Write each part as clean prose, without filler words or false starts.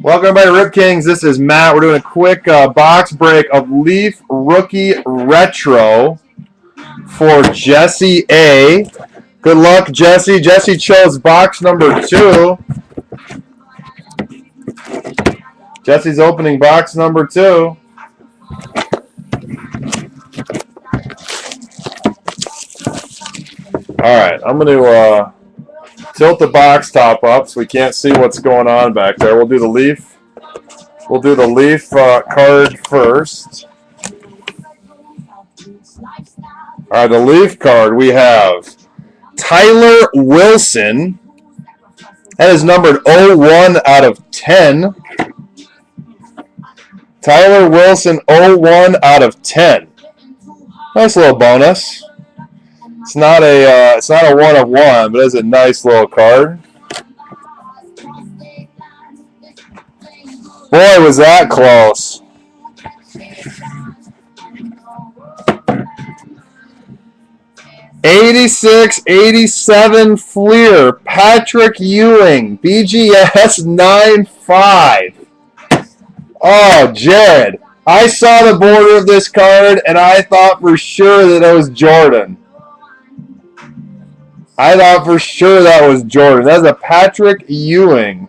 Welcome everybody to Rip Kings. This is Matt. We're doing a quick box break of Leaf Rookie Retro for Jesse A. Good luck, Jesse. Jesse chose box number 2. Jesse's opening box number 2. Alright, I'm going to tilt the box top up so we can't see what's going on back there. We'll do the Leaf. We'll do the Leaf card first. Alright, the Leaf card, we have Tyler Wilson. That is numbered 01 out of 10. Tyler Wilson, 01 out of 10. Nice little bonus. It's not a 1 of 1, but it's a nice little card. Boy, was that close. '86-'87 Fleer, Patrick Ewing, BGS 9.5. Oh, Jared. I saw the border of this card, and I thought for sure that it was Jordan. I thought for sure that was Jordan. That's a Patrick Ewing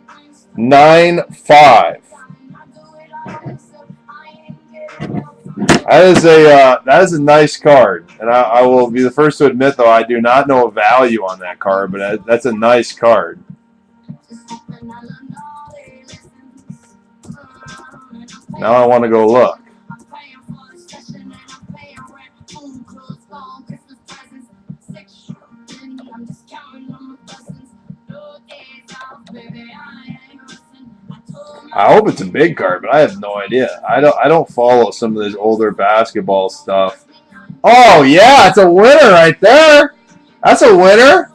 9.5. That is a nice card, and I will be the first to admit, though, I do not know a value on that card, but that's a nice card. Now I want to go look. I hope it's a big card, but I have no idea. I don't follow some of this older basketball stuff. Oh yeah, it's a winner right there. That's a winner.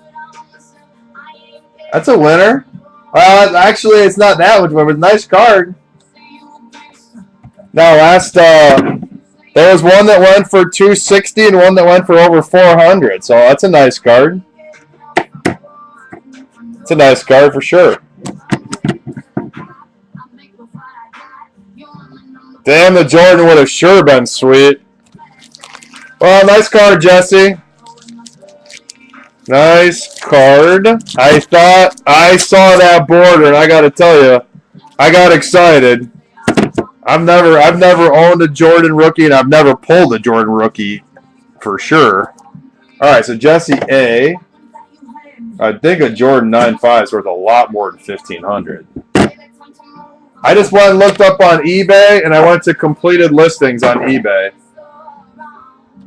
That's a winner. Well, actually, it's not that much, but it's a nice card. Now, there was one that went for $260 and one that went for over $400. So that's a nice card. It's a nice card for sure. Damn, the Jordan would have sure been sweet. Well, nice card, Jesse. Nice card. I thought I saw that border, and I got to tell you, I got excited. I've never owned a Jordan rookie, and I've never pulled a Jordan rookie for sure. All right, so Jesse A. I think a Jordan 9.5 is worth a lot more than $1,500. I just went and looked up on eBay, and I went to completed listings on eBay.